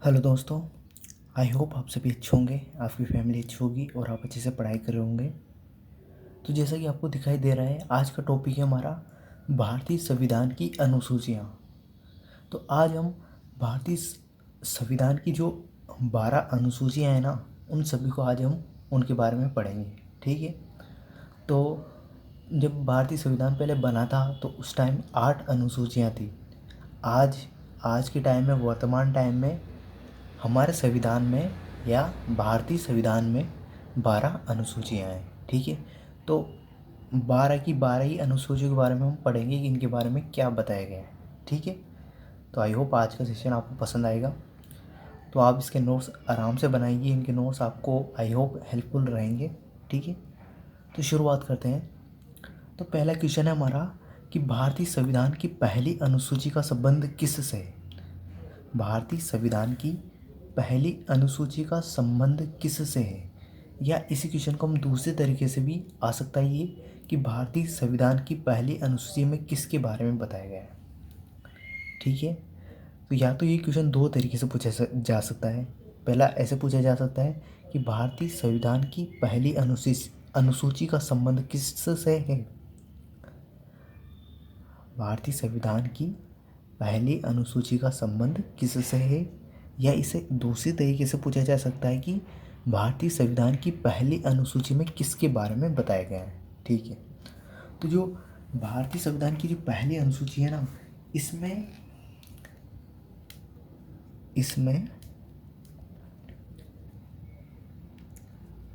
Hello दोस्तों। I hope आप सभी अच्छे होंगे, आपकी फैमिली अच्छी होगी और आप अच्छे से पढ़ाई कर रहे होंगे। तो जैसा कि आपको दिखाई दे रहा है, आज का टॉपिक है हमारा भारतीय संविधान की अनुसूचियाँ। तो आज हम भारतीय संविधान की जो 12 अनुसूचियाँ हैं ना, उन सभी को आज हम उनके बारे में पढ़ेंगे। ठीक है। तो जब भारतीय संविधान पहले बना था तो उस टाइम 8 अनुसूचियाँ थी। आज आज के टाइम में, वर्तमान टाइम में हमारे संविधान में या भारतीय संविधान में 12 अनुसूचियाँ हैं। ठीक है। तो 12 की 12 ही अनुसूचियों के बारे में हम पढ़ेंगे कि इनके बारे में क्या बताया गया है। ठीक है। तो आई होप आज का सेशन आपको पसंद आएगा। तो आप इसके नोट्स आराम से बनाइए, इनके नोट्स आपको आई होप हेल्पफुल रहेंगे। ठीक है। तो शुरुआत करते हैं। तो पहला क्वेश्चन है हमारा कि भारतीय संविधान की पहली अनुसूची का संबंध किससे है। भारतीय संविधान की पहली अनुसूची का संबंध किससे है, या इसी क्वेश्चन को हम दूसरे तरीके से भी आ सकता है ये कि भारतीय संविधान की पहली अनुसूची में किसके बारे में बताया गया है। ठीक है। तो या तो ये क्वेश्चन दो तरीके से पूछा जा सकता है। पहला ऐसे पूछा जा सकता है कि भारतीय संविधान की पहली अनुसूची का संबंध किससे है। भारतीय संविधान की पहली अनुसूची का संबंध किससे है, या इसे दूसरी तरीके से पूछा जा सकता है कि भारतीय संविधान की पहली अनुसूची में किसके बारे में बताया गया है। ठीक है। तो जो भारतीय संविधान की जो पहली अनुसूची है ना, इसमें इसमें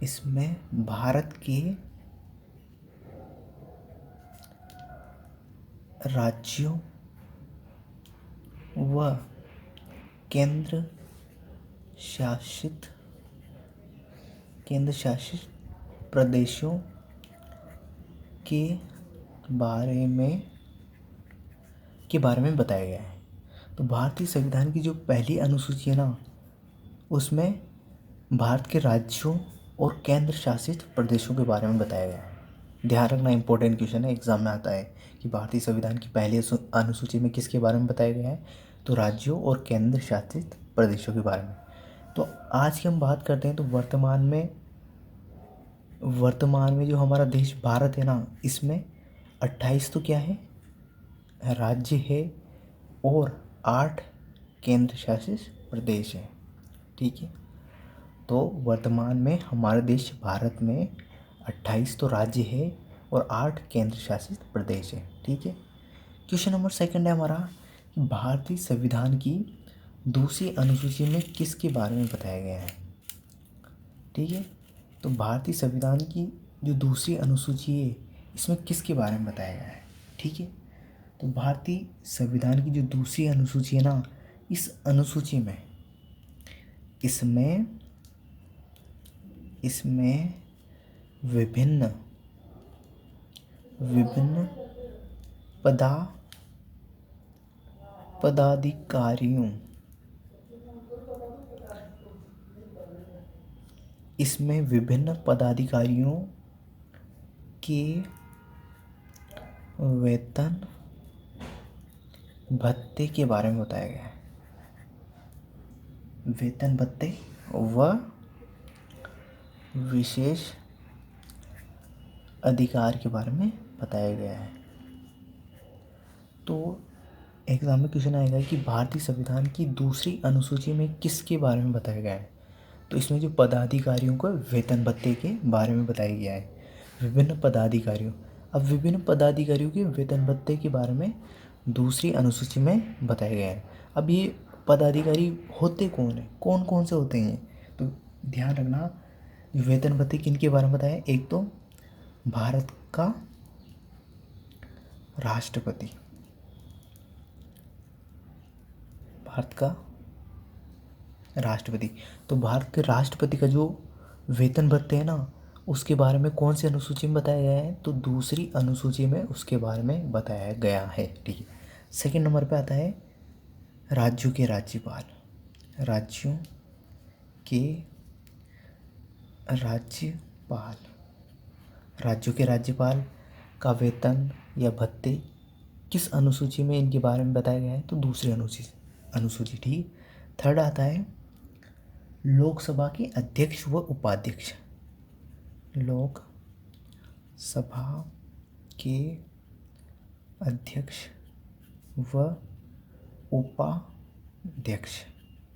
इसमें भारत के राज्यों व केंद्र शासित प्रदेशों के बारे में बताया गया है। तो भारतीय संविधान की जो पहली अनुसूची है ना, उसमें भारत के राज्यों और केंद्र शासित प्रदेशों के बारे में बताया गया है। ध्यान रखना, इंपॉर्टेंट क्वेश्चन है, एग्जाम में आता है कि भारतीय संविधान की पहली अनुसूची में किसके बारे में बताया गया है, तो राज्यों और केंद्र शासित प्रदेशों के बारे में। तो आज की हम बात करते हैं तो वर्तमान में जो हमारा देश भारत है ना, इसमें 28 तो क्या है, राज्य है और 8 केंद्र शासित प्रदेश है। ठीक है। तो वर्तमान में हमारे देश भारत में 28 तो राज्य है और 8 केंद्र शासित प्रदेश है। ठीक है। क्वेश्चन नंबर सेकंड है हमारा कि भारतीय संविधान की दूसरी अनुसूची में किसके बारे में बताया गया है। ठीक है। तो भारतीय संविधान की जो दूसरी अनुसूची है, इसमें किसके बारे में बताया गया है। ठीक है। तो भारतीय संविधान की जो दूसरी अनुसूची है ना, इस अनुसूची में इसमें विभिन्न पदाधिकारियों के वेतन भत्ते के बारे में बताया गया है। वेतन भत्ते व विशेष अधिकार के बारे में बताया गया है। तो एग्जाम में क्वेश्चन आएगा कि भारतीय संविधान की दूसरी अनुसूची में किसके बारे में बताया गया है। तो इसमें जो पदाधिकारियों को वेतन भत्ते के बारे में बताया गया है। विभिन्न पदाधिकारियों के वेतन भत्ते के बारे में दूसरी अनुसूची में बताया गया है। अब ये पदाधिकारी होते कौन है, कौन कौन से होते हैं, तो ध्यान रखना, वेतन भत्ते किनके बारे में बताया है। एक तो भारत का राष्ट्रपति, तो भारत के राष्ट्रपति का जो वेतन भत्ते है ना, उसके बारे में कौन सी अनुसूची में बताया गया है, तो दूसरी अनुसूची में उसके बारे में बताया गया है। ठीक है। सेकंड नंबर पे आता है राज्यों के राज्यपाल का वेतन या भत्ते किस अनुसूची में इनके बारे में बताया गया है, तो दूसरी अनुसूची। ठीक। थर्ड आता है लोकसभा के अध्यक्ष व उपाध्यक्ष, लोकसभा के अध्यक्ष व उपाध्यक्ष।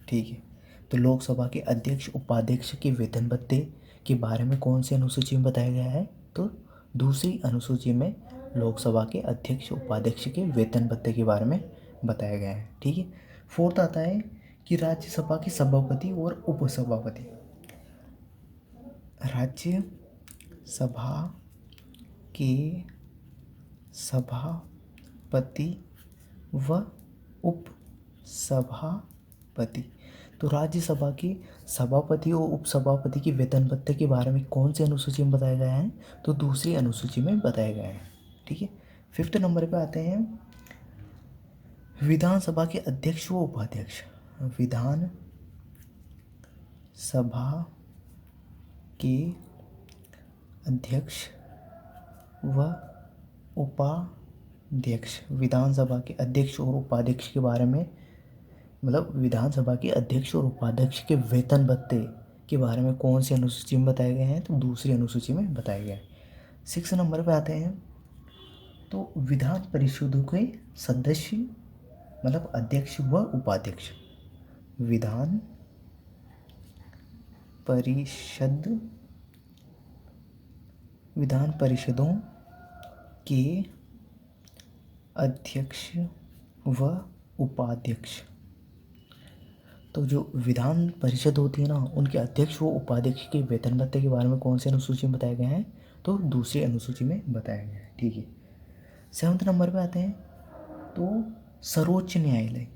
ठीक है, तो लोकसभा के अध्यक्ष उपाध्यक्ष के वेतन भत्ते के बारे में कौन सी अनुसूची में बताया गया है? तो दूसरी अनुसूची में लोकसभा के अध्यक्ष उपाध्यक्ष के वेतन भत्ते के बारे में बताया गया है। ठीक है, फोर्थ आता है कि राज्यसभा के सभापति और उपसभापति, राज्यसभा के सभापति व उपसभापति। तो राज्यसभा के सभापति और उपसभापति के वेतन भत्ते के बारे में कौन सी अनुसूची में बताया गया है? तो दूसरी अनुसूची में बताया गया है। ठीक है, फिफ्थ नंबर पे आते हैं विधानसभा के अध्यक्ष व उपाध्यक्ष, विधान सभा के अध्यक्ष व उपाध्यक्ष। विधानसभा के अध्यक्ष और उपाध्यक्ष के बारे में, मतलब विधानसभा के अध्यक्ष और उपाध्यक्ष के वेतन भत्ते के बारे में कौन सी अनुसूची में बताए गए हैं? तो दूसरी अनुसूची में बताया गया है। 6 नंबर पे आते हैं, तो विधान परिषद के सदस्य, मतलब अध्यक्ष व उपाध्यक्ष, विधान परिषदों के अध्यक्ष व उपाध्यक्ष। तो जो विधान परिषद होती है ना, उनके अध्यक्ष व उपाध्यक्ष के वेतन भत्ते के बारे में कौन सी अनुसूची में बताया गया है? तो दूसरी अनुसूची में बताया गया है। ठीक है, 7 नंबर पे आते हैं, तो सर्वोच्च न्यायालय,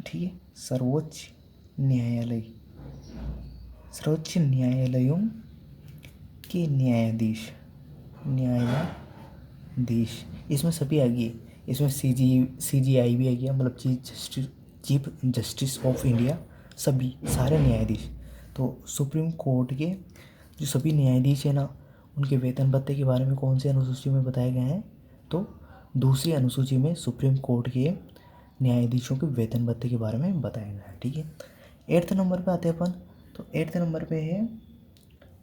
ठीक है, सर्वोच्च न्यायालयों के न्यायाधीश, इसमें सभी आ गए। इसमें CJI भी आ गया, मतलब चीफ जस्टिस ऑफ इंडिया, सभी सारे न्यायाधीश। तो सुप्रीम कोर्ट के जो सभी न्यायाधीश हैं ना, उनके वेतन भत्ते के बारे में कौन सी अनुसूची में बताया गया है? तो दूसरी अनुसूची में सुप्रीम कोर्ट के न्यायाधीशों के वेतन भत्ते के बारे में बताया गया है। ठीक है, 8 नंबर पे आते हैं अपन, तो 8 नंबर पे है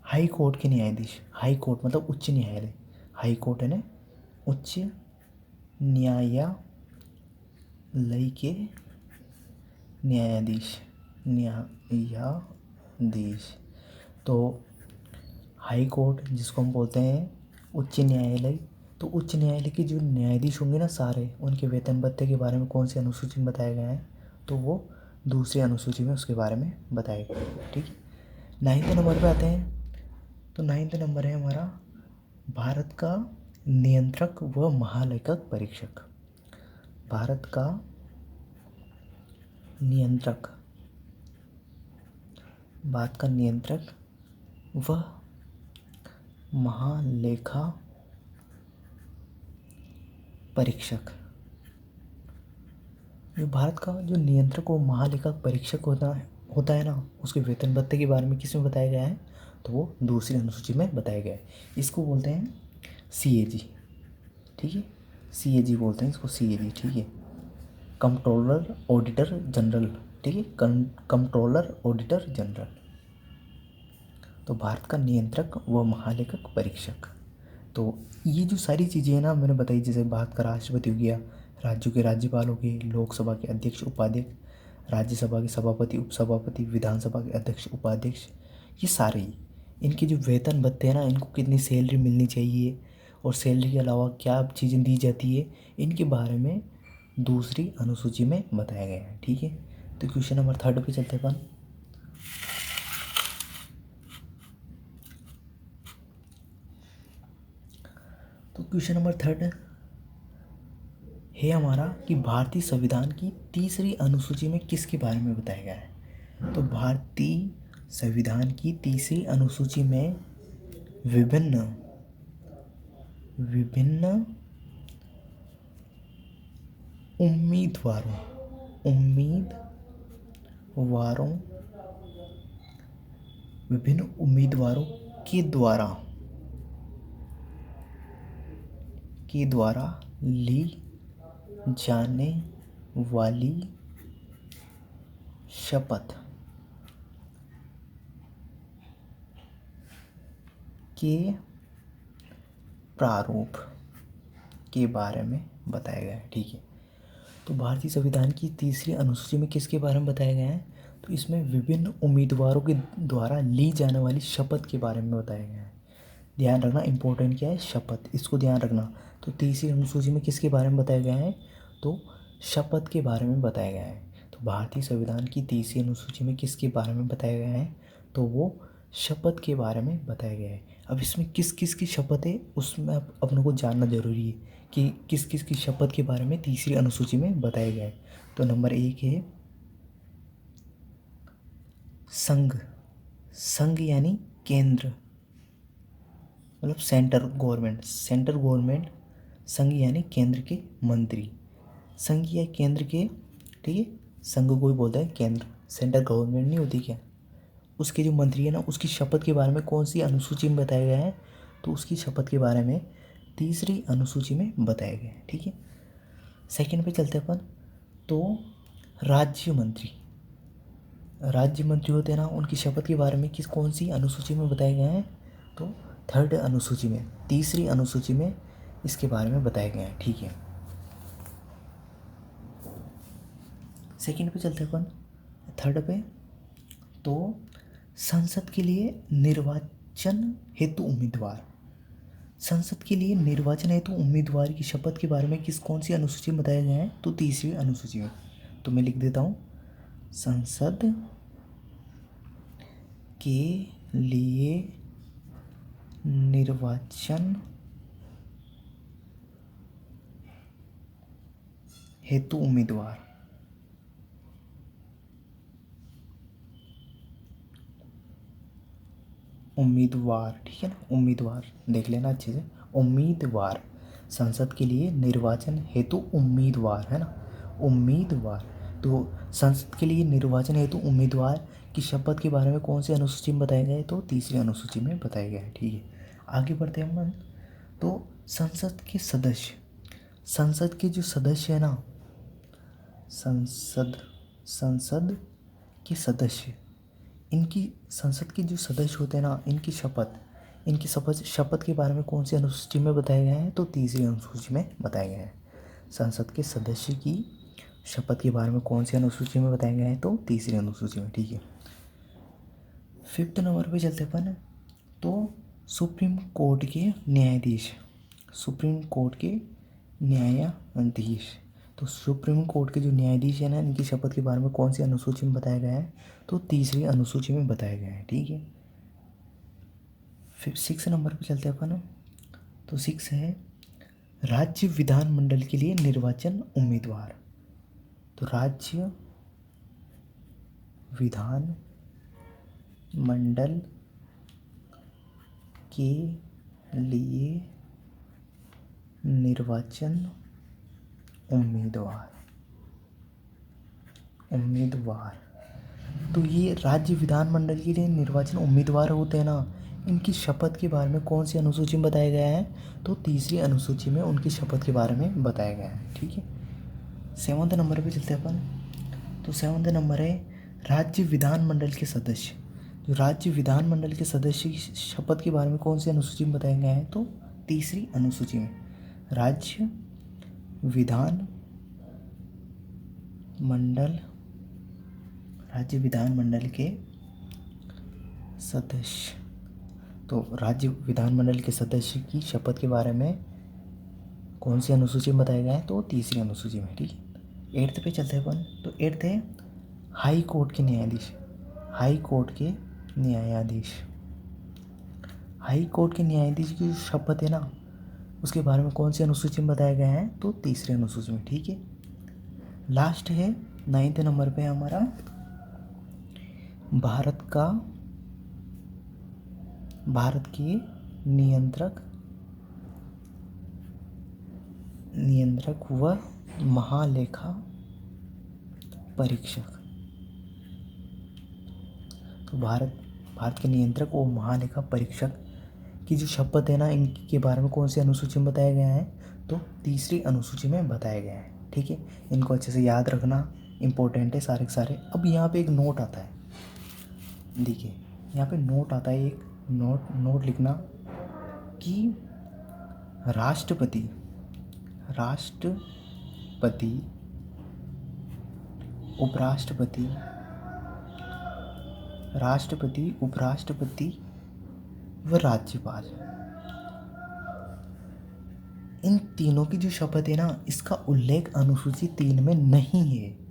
हाई कोर्ट के न्यायाधीश। हाई कोर्ट मतलब उच्च न्यायालय, हाई कोर्ट है ना, उच्च न्यायालय के न्यायाधीश। तो हाई कोर्ट जिसको हम बोलते हैं उच्च न्यायालय, तो उच्च न्यायालय के जो न्यायाधीश होंगे ना सारे, उनके वेतन भत्ते के बारे में कौन सी अनुसूची में बताया गया है? तो वो दूसरी अनुसूची में उसके बारे में बताया गया है। ठीक है, 9 नंबर पे आते हैं, तो 9 नंबर है हमारा भारत का नियंत्रक व महालेखक परीक्षक। भारत का नियंत्रक व महालेखा परीक्षक। जो भारत का जो नियंत्रक और महालेखा परीक्षक होता है ना, उसके वेतन भत्ते के बारे में किस में बताया गया है? तो वो दूसरी अनुसूची में बताया गया है। इसको बोलते हैं CAG। ठीक है, CAG बोलते हैं इसको, CAG। ठीक है, कंट्रोलर ऑडिटर जनरल। ठीक है, कंट्रोलर ऑडिटर जनरल। तो भारत का नियंत्रक व महालेखक परीक्षक। तो ये जो सारी चीज़ें हैं ना मैंने बताई, जैसे भारत का राष्ट्रपति हो गया, राज्यों के राज्यपाल हो गए, लोकसभा के अध्यक्ष उपाध्यक्ष, राज्यसभा के सभापति उपसभापति, विधानसभा के अध्यक्ष उपाध्यक्ष, ये सारे ही इनके जो वेतन भत्ते हैं ना, इनको कितनी सैलरी मिलनी चाहिए और सैलरी के अलावा क्या चीज़ें दी जाती है, इनके बारे में दूसरी अनुसूची में बताया गया है। ठीक है, तो क्वेश्चन नंबर 3 पे चलते हैं अपन। तो क्वेश्चन नंबर 3 है हमारा कि भारतीय संविधान की तीसरी अनुसूची में किसके बारे में बताया गया है? तो भारतीय संविधान की तीसरी अनुसूची में विभिन्न उम्मीदवारों विभिन्न उम्मीदवारों के द्वारा ली जाने वाली शपथ के प्रारूप के बारे में बताया गया है। ठीक है, तो भारतीय संविधान की तीसरी अनुसूची में किसके बारे में बताया गया है? तो इसमें विभिन्न उम्मीदवारों के द्वारा ली जाने वाली शपथ के बारे में बताया गया है। ध्यान रखना, इम्पोर्टेंट क्या है? शपथ, इसको ध्यान रखना। तो तीसरी अनुसूची में किसके बारे में बताया गया है? तो शपथ के बारे में बताया गया है। तो भारतीय संविधान की तीसरी अनुसूची में किसके बारे में बताया गया है? तो वो शपथ के बारे में बताया गया है। अब इसमें किस किस की शपथ है उसमें अपनों को जानना जरूरी है कि किस किस की शपथ के बारे में तीसरी अनुसूची में बताया गया है। तो नंबर 1 है संघ। संघ यानी केंद्र, मतलब सेंटर गवर्नमेंट। Central government. संघ यानी केंद्र के मंत्री। संघ या केंद्र के, ठीक है, संघ को ही बोलता है केंद्र। सेंट्रल गवर्नमेंट नहीं होती क्या, उसके जो मंत्री है ना, उसकी शपथ के बारे में कौन सी अनुसूची में बताया गया है? तो उसकी शपथ के बारे में तीसरी अनुसूची में बताया गया है। ठीक है, सेकंड पे चलते अपन। तो राज्य मंत्री, राज्य मंत्री होते हैं ना, उनकी शपथ के बारे में कौन सी अनुसूची में बताया गया है? तो थर्ड अनुसूची में, तीसरी अनुसूची में इसके बारे में बताया गया है। ठीक है, सेकंड पे चलते अपन। थर्ड पे, तो संसद के लिए निर्वाचन हेतु उम्मीदवार। संसद के लिए निर्वाचन हेतु उम्मीदवार की शपथ के बारे में कौन सी अनुसूची में बताया गया है? तो तीसरी अनुसूची में। तो मैं लिख देता हूँ, संसद के लिए निर्वाचन हेतु उम्मीदवार। उम्मीदवार, ठीक है ना, उम्मीदवार देख लेना अच्छे से। उम्मीदवार, संसद के लिए निर्वाचन हेतु उम्मीदवार, है ना, उम्मीदवार। तो संसद के लिए निर्वाचन हेतु उम्मीदवार की शपथ के बारे में कौन सी अनुसूची में बताया गया है? तो तीसरी अनुसूची में बताया गया है। ठीक है, आगे बढ़ते हैं हम। तो संसद के सदस्य, संसद के जो सदस्य है ना, संसद के सदस्य, इनकी संसद के जो सदस्य होते हैं ना, इनकी शपथ के बारे में कौन सी अनुसूची में बताया गया है? तो तीसरी अनुसूची में बताया गया है। संसद के सदस्य की शपथ के बारे में कौन सी अनुसूची में बताया गया है? तो तीसरी अनुसूची में। ठीक है, फिफ्थ नंबर पे चलते अपन। तो सुप्रीम कोर्ट के न्यायाधीश, सुप्रीम कोर्ट के न्यायाधीश। तो सुप्रीम कोर्ट के जो न्यायाधीश है ना, इनकी शपथ के बारे में कौन सी अनुसूची में बताया गया है? तो तीसरी अनुसूची में बताया गया है। ठीक है, फिर 6 नंबर पे चलते हैं अपन। तो 6 है राज्य विधानमंडल के लिए निर्वाचन उम्मीदवार। तो राज्य विधान मंडल के लिए निर्वाचन उम्मीदवार। तो ये राज्य विधानमंडल के लिए निर्वाचन उम्मीदवार होते हैं ना, इनकी शपथ के बारे में कौन सी अनुसूची में बताया गया है? तो तीसरी अनुसूची में उनकी शपथ के बारे में बताया गया है। ठीक है, 7वें नंबर पे चलते हैं अपन। तो 7वें नंबर है राज्य विधानमंडल के सदस्य। जो राज्य विधानमंडल के सदस्य की शपथ के बारे में कौन सी अनुसूची में बताया गया है? तो तीसरी अनुसूची में। राज्य विधानमंडल के सदस्य। तो राज्य विधानमंडल के सदस्य की शपथ के बारे में कौन सी अनुसूची में बताया गया है? तो तीसरी अनुसूची में। ठीक है, 8th पे चलते हैं अपन। तो 8th है हाई कोर्ट के न्यायाधीश। हाई कोर्ट के न्यायाधीश, हाई कोर्ट के न्यायाधीश की जो शपथ है ना, उसके बारे में कौन सी अनुसूची में बताया गया है? तो तीसरी अनुसूची में। ठीक है, लास्ट है 9th नंबर पे हमारा भारत के नियंत्रक व महालेखा परीक्षक। तो भारत के नियंत्रक व महालेखा परीक्षक की जो शपथ है ना, इनके बारे में कौन सी अनुसूची में बताया गया है? तो तीसरी अनुसूची में बताया गया है। ठीक है, इनको अच्छे से याद रखना इम्पोर्टेंट है सारे के सारे। अब यहाँ पे एक नोट आता है, देखिए यहाँ पे नोट आता है, एक नोट लिखना कि राष्ट्रपति उपराष्ट्रपति, उपराष्ट्रपति व राज्यपाल, इन तीनों की जो शपथ है ना, इसका उल्लेख अनुसूची 3 में नहीं है।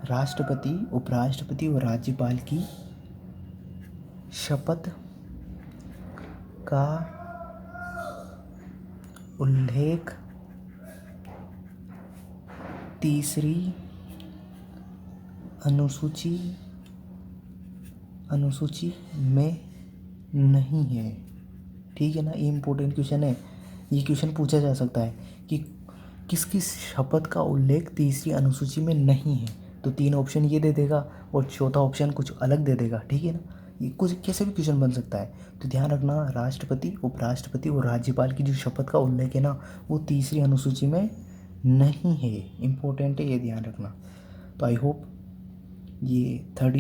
राष्ट्रपति, उपराष्ट्रपति और राज्यपाल की शपथ का उल्लेख तीसरी अनुसूची में नहीं है। ठीक है ना, ये इम्पोर्टेंट क्वेश्चन है। ये क्वेश्चन पूछा जा सकता है कि किसकी शपथ का उल्लेख तीसरी अनुसूची में नहीं है, तो 3 ऑप्शन ये दे देगा और चौथा ऑप्शन कुछ अलग दे देगा। ठीक है ना, ये कुछ कैसे भी क्वेश्चन बन सकता है। तो ध्यान रखना, राष्ट्रपति, उपराष्ट्रपति और राज्यपाल की जो शपथ का उल्लेख है ना, वो तीसरी अनुसूची में नहीं है। इम्पोर्टेंट है, ये ध्यान रखना। तो आई होप ये थर्ड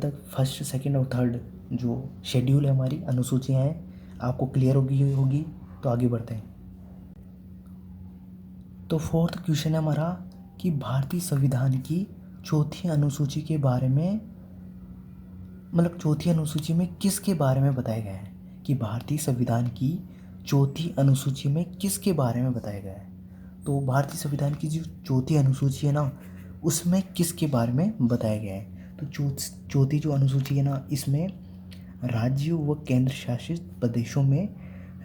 तक, फर्स्ट, सेकंड और थर्ड जो शेड्यूल है, हमारी अनुसूचियाँ हैं, आपको क्लियर होगी। तो आगे बढ़ते हैं। तो फोर्थ क्वेश्चन है हमारा कि भारतीय संविधान की चौथी अनुसूची के बारे में, मतलब चौथी अनुसूची में किसके बारे में बताया गया है, कि भारतीय संविधान की चौथी अनुसूची में किसके बारे में बताया गया है। तो भारतीय संविधान की जो चौथी अनुसूची है ना, उसमें किसके बारे में बताया गया है। तो चौथी जो अनुसूची है ना, इसमें राज्यों व केंद्र शासित प्रदेशों में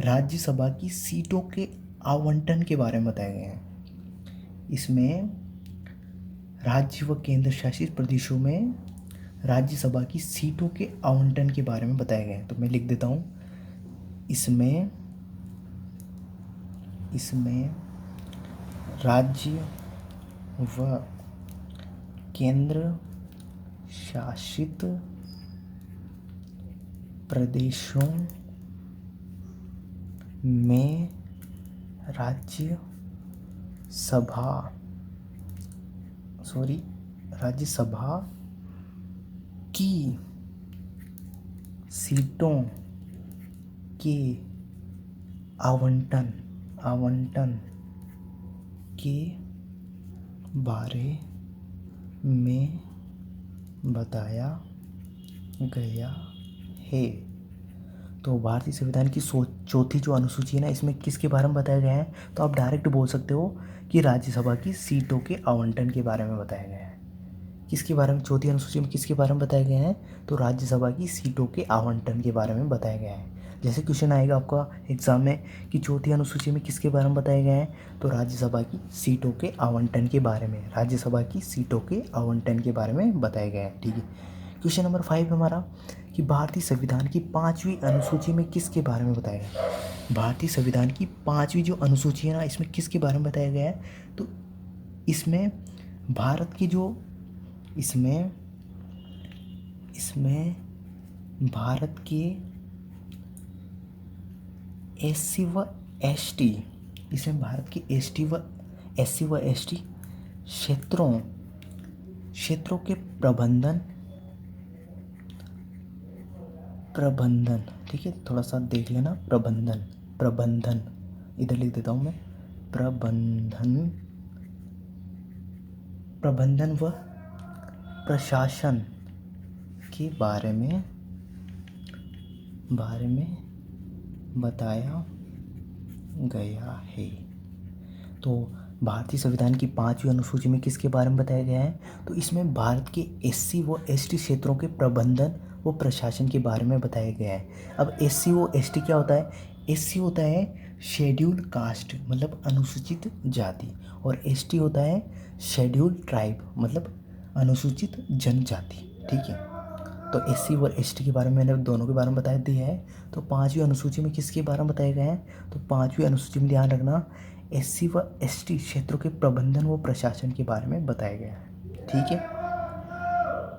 राज्यसभा की सीटों के आवंटन के बारे में बताया गया है। इसमें राज्य व केंद्र शासित प्रदेशों में राज्यसभा की सीटों के आवंटन के बारे में बताया गया है। तो मैं लिख देता हूँ, इसमें राज्य व केंद्र शासित प्रदेशों में राज्यसभा की सीटों के आवंटन के बारे में बताया गया है। तो भारतीय संविधान की चौथी जो अनुसूची है ना, इसमें किसके बारे में बताया गया है। तो आप डायरेक्ट बोल सकते हो कि राज्यसभा की सीटों के आवंटन के बारे में बताया गया है। किसके बारे में, चौथी अनुसूची में किसके बारे में बताया गया है, तो राज्यसभा की सीटों के आवंटन के बारे में बताया गया है। जैसे क्वेश्चन आएगा आपका एग्जाम में कि चौथी अनुसूची में किसके बारे में बताया गया है, तो राज्यसभा की सीटों के आवंटन के बारे में, राज्यसभा की सीटों के आवंटन के बारे में बताया गया है। ठीक है, क्वेश्चन नंबर 5 हमारा कि भारतीय संविधान की 5वीं अनुसूची में किसके बारे में बताया गया है। भारतीय संविधान की 5वीं जो अनुसूची है ना, इसमें किसके बारे में बताया गया है, तो इसमें भारत की जो इसमें भारत के एससी व एसटी, इसमें भारत के एससी व एसटी क्षेत्रों के प्रबंधन, ठीक है, थोड़ा सा देख लेना, प्रबंधन इधर लिख देता हूँ मैं, प्रबंधन व प्रशासन के बारे में बताया गया है। तो भारतीय संविधान की 5वीं अनुसूची में किसके बारे में बताया गया है, तो इसमें भारत के एससी व एसटी क्षेत्रों के प्रबंधन व प्रशासन के बारे में बताया गया है। अब एससी व एसटी क्या होता है, एससी होता है शेड्यूल कास्ट, मतलब अनुसूचित जाति, और एसटी होता है शेड्यूल ट्राइब, मतलब अनुसूचित जनजाति। ठीक है, तो एससी व एसटी के बारे में मैंने दोनों के बारे में बता दिया है। तो 5वीं अनुसूची में किसके बारे में बताया गया है, तो 5वीं अनुसूची में ध्यान रखना, एससी व एसटी क्षेत्रों के प्रबंधन व प्रशासन के बारे में बताया गया है। ठीक है,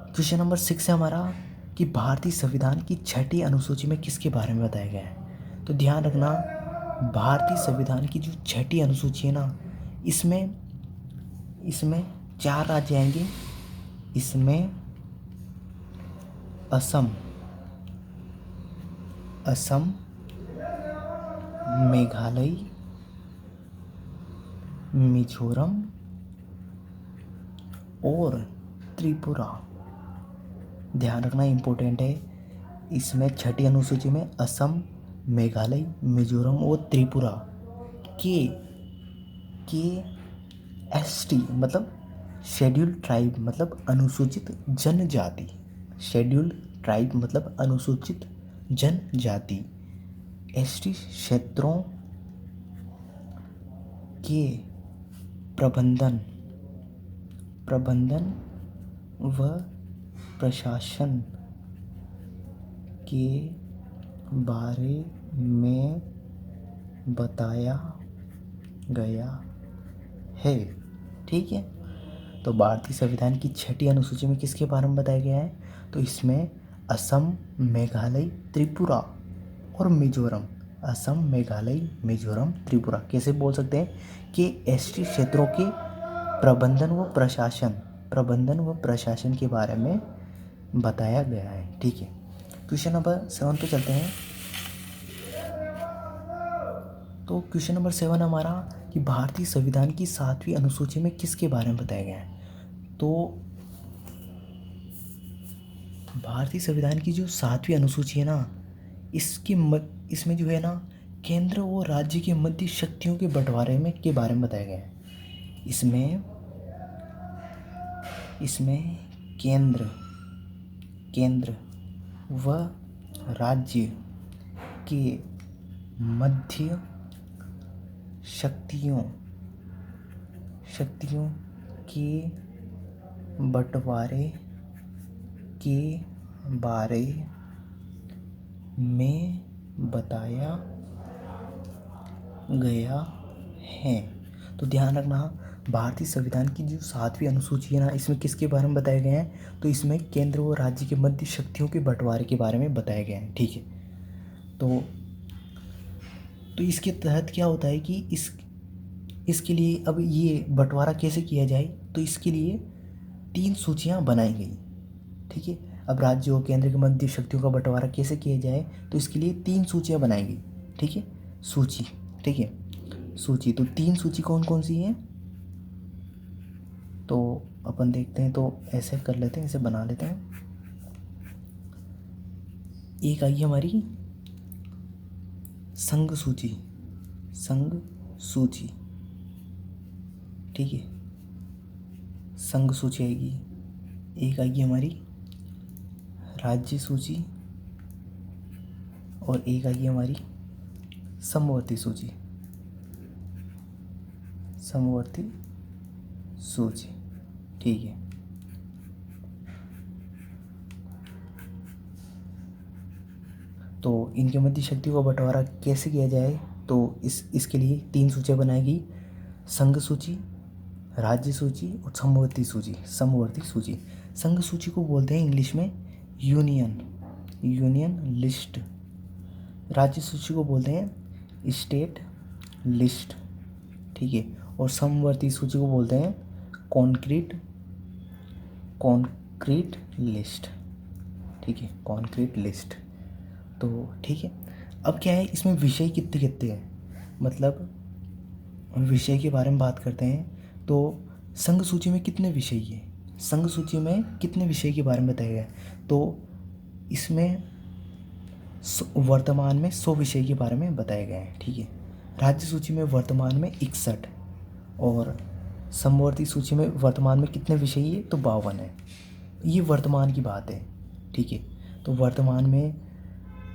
क्वेश्चन नंबर 6 है हमारा कि भारतीय संविधान की 6ठी अनुसूची में किसके बारे में बताया गया है। तो ध्यान रखना, भारतीय संविधान की जो 6ठी अनुसूची है ना, इसमें इसमें 4 राज्य आएंगे। इसमें असम, मेघालय, मिजोरम और त्रिपुरा। ध्यान रखना इम्पोर्टेंट है, इसमें छठी अनुसूची में असम, मेघालय, मिजोरम और त्रिपुरा के एसटी मतलब शेड्यूल्ड ट्राइब मतलब अनुसूचित जनजाति, शेड्यूल्ड ट्राइब मतलब अनुसूचित जनजाति, एसटी क्षेत्रों के प्रबंधन व प्रशासन के बारे में बताया गया है। ठीक है, तो भारतीय संविधान की छठी अनुसूची में किसके बारे में बताया गया है? तो इसमें असम, मेघालय, त्रिपुरा और मिजोरम। असम, मेघालय, मिजोरम, त्रिपुरा कैसे बोल सकते हैं कि एसटी क्षेत्रों के प्रबंधन व प्रशासन के बारे में बताया गया है। ठीक है, क्वेश्चन नंबर 7 पे चलते हैं। तो क्वेश्चन नंबर 7 हमारा कि भारतीय संविधान की 7वीं अनुसूची में किसके बारे में बताया गया है? तो भारतीय संविधान की जो 7वीं अनुसूची है ना, इसमें जो है ना केंद्र और राज्य के मध्य शक्तियों के बंटवारे में के बारे में बताया गया है। इसमें केंद्र व राज्य के मध्य शक्तियों के बंटवारे के बारे में बताया गया है। तो ध्यान रखना, भारतीय संविधान की जो 7वीं अनुसूची है ना, इसमें किसके बारे में बताया गया है? तो इसमें केंद्र और राज्य के मध्य शक्तियों के बंटवारे के बारे में बताया गया है। ठीक है, तो इसके तहत क्या होता है कि इसके लिए अब ये बंटवारा कैसे किया जाए? तो इसके लिए 3 सूचियाँ बनाई गई। ठीक है, अब राज्य और केंद्र के मध्य शक्तियों का बंटवारा कैसे किया जाए? तो इसके लिए 3 सूचियाँ बनाई गई। ठीक है, सूची। ठीक है, सूची। तो 3 सूची कौन कौन सी हैं? तो अपन देखते हैं, तो ऐसे कर लेते हैं, इसे बना लेते हैं। एक आई हमारी संघ सूची। ठीक है, संघ सूची आएगी। एक आएगी हमारी राज्य सूची और एक आएगी हमारी समवर्ती सूची। ठीक है, तो इनके मध्य शक्ति का बंटवारा कैसे किया जाए? तो इसके लिए 3 सूचियाँ बनाएगी, संघ सूची, राज्य सूची और समवर्ती सूची। संघ सूची को बोलते हैं इंग्लिश में यूनियन लिस्ट। राज्य सूची को बोलते हैं स्टेट लिस्ट। ठीक है, और समवर्ती सूची को बोलते हैं कॉन्क्रीट लिस्ट। ठीक है, कॉन्क्रीट लिस्ट। तो ठीक है, अब क्या है, इसमें विषय कितने कितने हैं? मतलब विषय के बारे में बात करते हैं। तो संघ सूची में कितने विषय है? संघ सूची में कितने विषय के बारे में बताया गया है? तो इसमें वर्तमान में 100 विषय के बारे में बताया गया है। ठीक है, राज्य सूची में वर्तमान में 61 और समवर्ती सूची में वर्तमान में कितने विषय है? तो 52 है। ये वर्तमान की बात है। ठीक है, तो वर्तमान में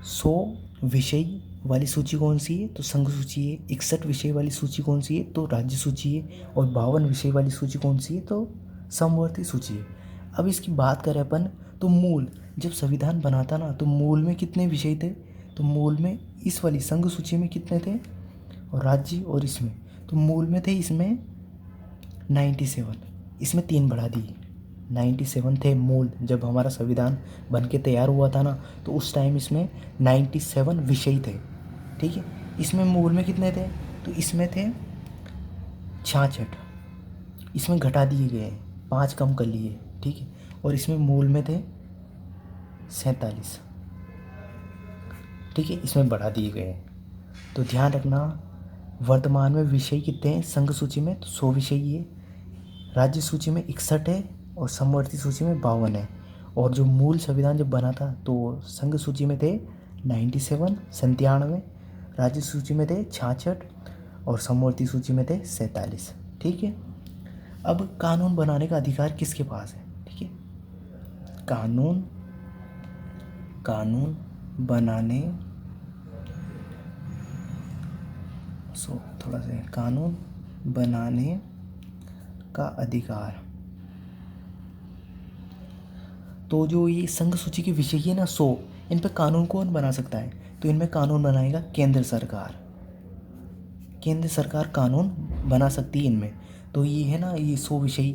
100 विषय वाली सूची कौन सी है? तो संघ सूची है। 61 विषय वाली सूची कौन सी है? तो राज्य सूची है। और 52 विषय वाली सूची कौन सी है? तो समवर्ती सूची है। अब इसकी बात करें अपन, तो मूल जब संविधान बना था ना, तो मूल में कितने विषय थे? तो मूल में इस वाली संघ सूची में कितने थे? और राज्य और इसमें, तो मूल में थे इसमें 97, इसमें 3 बढ़ा दिए, 97 थे मूल। जब हमारा संविधान बन के तैयार हुआ था ना, तो उस टाइम इसमें 97 विषय थे। ठीक है, इसमें मूल में कितने थे? तो इसमें थे 66 इसमें घटा दिए गए हैं, 5 कम कर लिए, ठीक है। और इसमें मूल में थे 47, ठीक है, इसमें बढ़ा दिए गए हैं। तो ध्यान रखना, वर्तमान में विषय कितने हैं संघ सूची में, तो 100 विषय है। राज्य सूची में 61 है और समवर्ती सूची में 52 है। और जो मूल संविधान जब बना था तो संघ सूची में थे 97, 97, राज्य सूची में थे 66 और समवर्ती सूची में थे 47, ठीक है। अब कानून बनाने का अधिकार किसके पास है, ठीक है। कानून बनाने थोड़ा सा कानून बनाने का अधिकार, तो जो ये संघ सूची के विषय है ना 100, इन पे कानून कौन बना सकता है, तो इनमें कानून बनाएगा केंद्र सरकार। केंद्र सरकार कानून बना सकती है इनमें। तो ये है ना, ये 100 विषय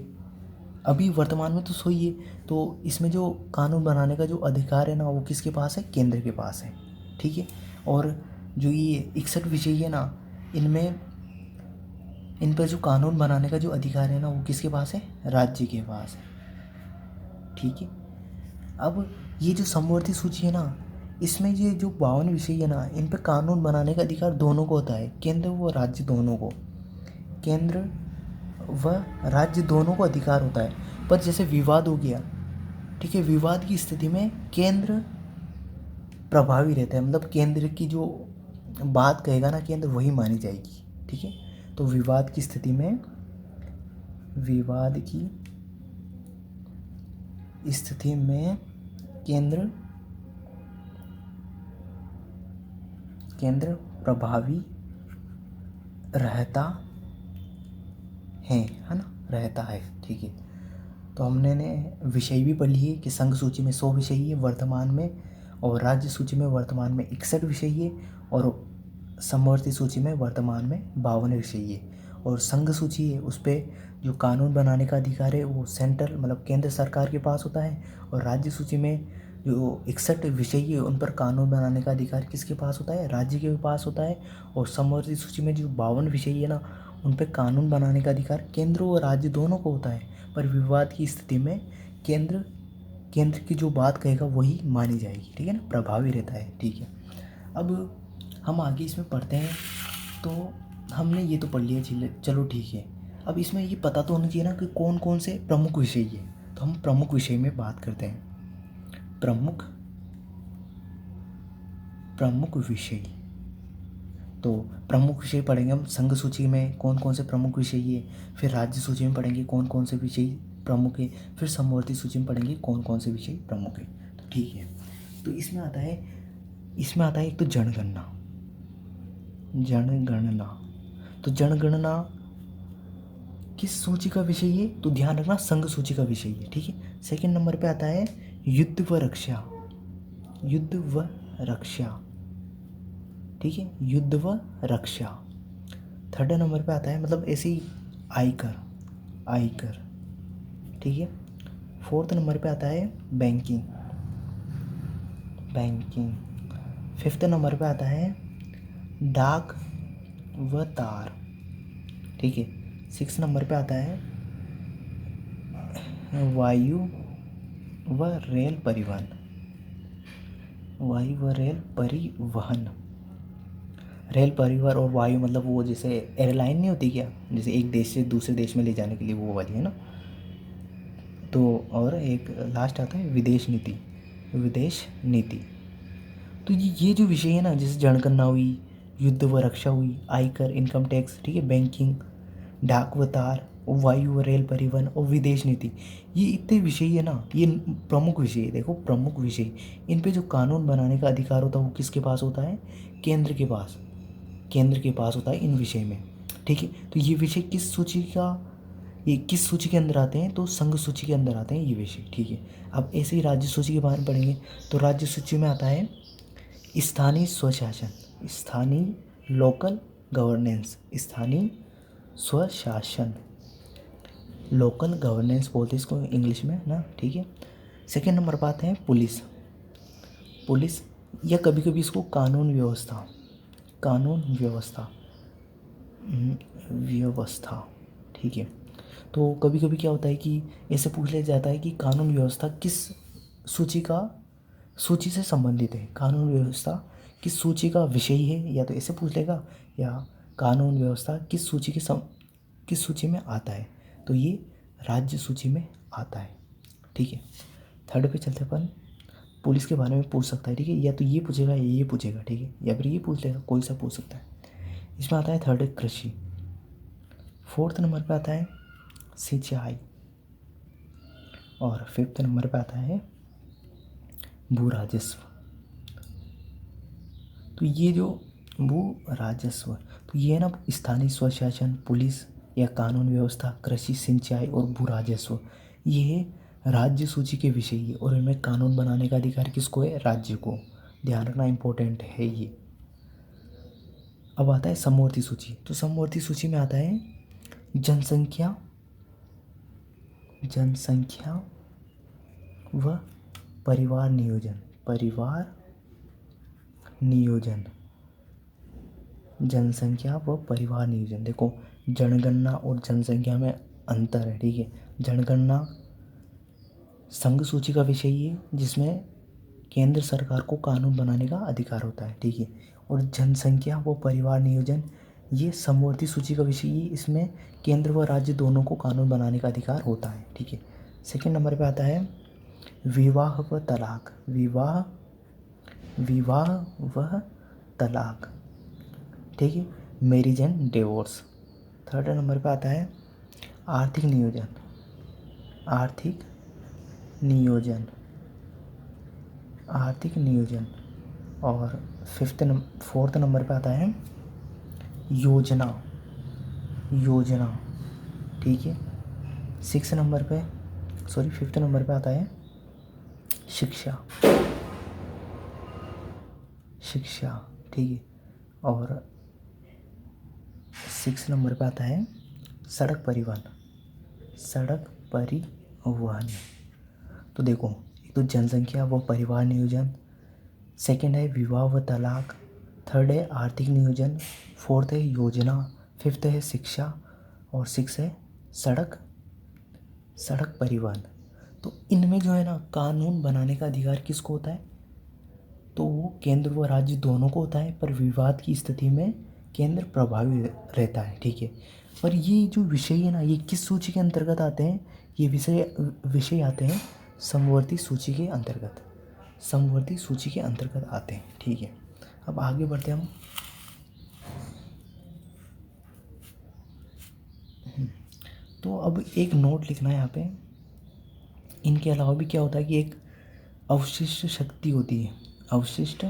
अभी वर्तमान में तो 100 ही है। तो इसमें जो कानून बनाने का जो अधिकार है ना वो किसके पास है, केंद्र के पास है, ठीक है। और जो ये 61 विषय है ना, इनमें इन पर जो कानून बनाने का जो अधिकार है ना वो किसके पास है, राज्य के पास है, ठीक है। अब ये जो समवर्ती सूची है ना, इसमें ये जो 52 विषय है ना, इन पे कानून बनाने का अधिकार दोनों को होता है, केंद्र व राज्य दोनों को, केंद्र व राज्य दोनों को अधिकार होता है। पर जैसे विवाद हो गया, ठीक है, विवाद की स्थिति में केंद्र प्रभावी रहता है, मतलब केंद्र की जो बात कहेगा ना केंद्र वही मानी जाएगी, ठीक है। तो विवाद की स्थिति में केंद्र प्रभावी रहता है ना, रहता है, ठीक है। तो हमने विषय भी पढ़ लिए कि संघ सूची में 100 विषय है वर्तमान में, और राज्य सूची में वर्तमान में 61 विषय है, और समवर्ती सूची में वर्तमान में 52 विषय है। और संघ सूची है उस पर जो कानून बनाने का अधिकार है वो सेंट्रल मतलब केंद्र सरकार के पास होता है, और राज्य सूची में जो 61 विषय है उन पर कानून बनाने का अधिकार किसके पास होता है, राज्य के पास होता है। और समवर्ती सूची में जो 52 विषय है ना, उन पर कानून बनाने का अधिकार केंद्र और राज्य दोनों को होता है। पर विवाद की स्थिति में केंद्र की जो बात कहेगा वही मानी जाएगी, ठीक है ना, प्रभावी रहता है, ठीक है। अब हम आगे इसमें पढ़ते हैं। तो हमने ये तो पढ़ लिया, चलो ठीक है। अब इसमें ये पता तो होना चाहिए ना कि कौन कौन से प्रमुख विषय है। तो हम प्रमुख विषय में बात करते हैं। प्रमुख विषय, तो प्रमुख विषय पढ़ेंगे हम संघ सूची में कौन कौन से प्रमुख विषय है, फिर राज्य सूची में पढ़ेंगे कौन कौन से विषय प्रमुख है, फिर समवर्ती सूची में पढ़ेंगे कौन कौन से विषय प्रमुख है। तो ठीक है, तो इसमें आता है एक तो जनगणना। तो जनगणना किस सूची का विषय है, तो ध्यान रखना संघ सूची का विषय है, ठीक है। सेकंड नंबर पे आता है युद्ध व रक्षा, ठीक है, युद्ध व रक्षा। थर्ड नंबर पे आता है मतलब ऐसे ही आयकर, ठीक है। फोर्थ नंबर पे आता है बैंकिंग। फिफ्थ नंबर पे आता है डाक व तार, ठीक है। सिक्स नंबर पे आता है वायु व रेल परिवहन। रेल परिवहन और वायु मतलब वो जैसे एयरलाइन नहीं होती क्या, जैसे एक देश से दूसरे देश में ले जाने के लिए वो वाली है ना। तो और एक लास्ट आता है विदेश नीति। तो ये जो विषय है ना, जैसे जनगणना हुई, युद्ध व रक्षा हुई, आयकर इनकम टैक्स, ठीक है, बैंकिंग, डाक व तार, वायु व रेल परिवहन और विदेश नीति, ये इतने विषय है ना, ये प्रमुख विषय है। देखो प्रमुख विषय, इन पे जो कानून बनाने का अधिकार होता है वो किसके पास होता है, केंद्र के पास होता है इन विषय में, ठीक है। तो ये विषय किस सूची के अंदर आते हैं, तो संघ सूची के अंदर आते हैं ये विषय, ठीक है। अब ऐसे ही राज्य सूची के बारे में पढ़ेंगे। तो राज्य सूची में आता है स्थानीय स्वशासन, लोकल गवर्नेंस बोलते हैं इसको इंग्लिश में ना, ठीक है। सेकेंड नंबर पर आते हैं पुलिस या कभी कभी इसको कानून व्यवस्था, ठीक है। तो कभी कभी क्या होता है कि ऐसे पूछ लिया जाता है कि कानून व्यवस्था किस सूची से संबंधित है, कानून व्यवस्था किस सूची का विषय है, या तो ऐसे पूछ लेगा, या कानून व्यवस्था किस सूची में आता है, तो ये राज्य सूची में आता है। ठीक है। थर्ड पे चलते अपन, पुलिस के बारे में पूछ सकता है। ठीक है, या तो ये पूछेगा या ये पूछेगा। ठीक है, या फिर ये पूछ लेगा, कोई सा पूछ सकता है। इसमें आता है थर्ड कृषि। फोर्थ नंबर पे आता है सिंचाई, और फिफ्थ नंबर पे आता है भू राजस्व। तो ये जो भू राजस्व, तो ये है ना स्थानीय स्वशासन, पुलिस या कानून व्यवस्था, कृषि, सिंचाई और भू राजस्व, ये राज्य सूची के विषय है और इनमें कानून बनाने का अधिकार किसको है? राज्य को। ध्यान रखना, इम्पोर्टेंट है ये। अब आता है समवर्ती सूची। तो समवर्ती सूची में आता है जनसंख्या व परिवार नियोजन। जनसंख्या व परिवार नियोजन। देखो, जनगणना और जनसंख्या में अंतर है। ठीक है, जनगणना संघ सूची का विषय है जिसमें केंद्र सरकार को कानून बनाने का अधिकार होता है। ठीक है, और जनसंख्या व परिवार नियोजन ये समवर्ती सूची का विषय है, इसमें केंद्र व राज्य दोनों को कानून बनाने का अधिकार होता है। ठीक है। सेकंड नंबर पे आता है विवाह व तलाक। विवाह व तलाक। ठीक है, marriage and divorce. Third number पे आता है आर्थिक नियोजन। और फोर्थ नंबर पे आता है योजना। ठीक है। फिफ्थ नंबर पे आता है शिक्षा। ठीक है। और सिक्स नंबर पे आता है सड़क परिवहन। तो देखो, एक तो जनसंख्या व परिवार नियोजन, सेकंड है विवाह व तलाक, थर्ड है आर्थिक नियोजन, फोर्थ है योजना, फिफ्थ है शिक्षा, और सिक्स है सड़क परिवहन। तो इनमें जो है ना, कानून बनाने का अधिकार किसको होता है? तो वो केंद्र व राज्य दोनों को होता है, पर विवाद की स्थिति में केंद्र प्रभावी रहता है। ठीक है। पर ये जो विषय है ना, ये किस सूची के अंतर्गत आते हैं? ये विषय आते हैं समवर्ती सूची के अंतर्गत आते हैं। ठीक है। अब आगे बढ़ते हम। तो अब एक नोट लिखना है यहाँ पे। इनके अलावा भी क्या होता है कि एक अवशिष्ट शक्ति होती है। अवशिष्ट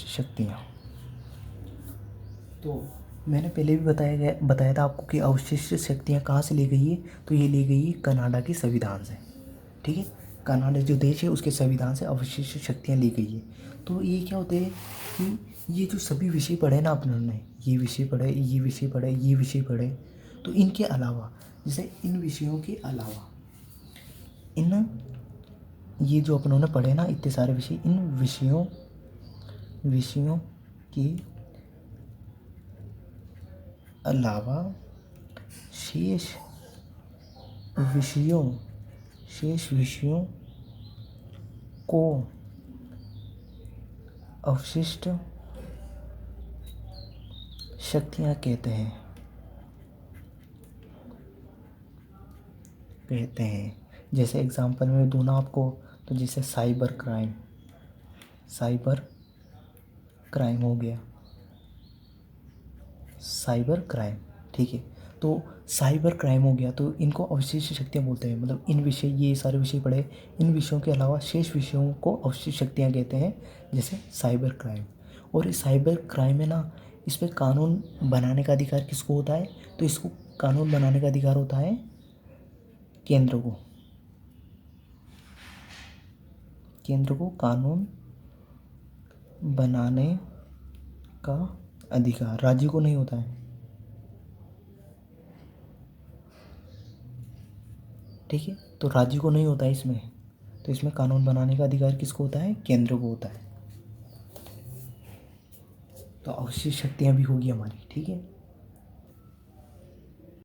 शक्तियाँ। तो मैंने पहले भी बताया था आपको कि अवशिष्ट शक्तियाँ कहाँ से ली गई है। तो ये ली गई है कनाडा के संविधान से। ठीक है, कनाडा जो देश है उसके संविधान से अवशिष्ट शक्तियाँ ली गई है। तो ये क्या होते हैं कि ये जो सभी विषय पढ़े ना अपने, ये विषय पढ़े, तो इनके अलावा, जैसे इन विषयों के अलावा, ये जो अपनों पढ़े ना इतने सारे विषय, इन विषयों के अलावा शेष विषयों को अवशिष्ट शक्तियाँ कहते हैं। जैसे एग्जांपल में दूँ ना आपको, तो जैसे साइबर क्राइम हो गया, ठीक है। तो साइबर क्राइम हो गया, तो इनको अवशिष्ट शक्तियाँ बोलते हैं। मतलब ये सारे विषय पढ़े, इन विषयों के अलावा शेष विषयों को अवशिष्ट शक्तियाँ कहते हैं, जैसे साइबर क्राइम। और इस साइबर क्राइम में ना, इस पर कानून बनाने का अधिकार किसको होता है? तो इसको कानून बनाने का अधिकार होता है केंद्र को कानून बनाने का अधिकार राज्य को नहीं होता है। ठीक है, तो राज्य को नहीं होता है इसमें, तो इसमें कानून बनाने का अधिकार किसको होता है? केंद्र को होता है। तो अवशिष्ट शक्तियाँ भी होगी हमारी, ठीक है।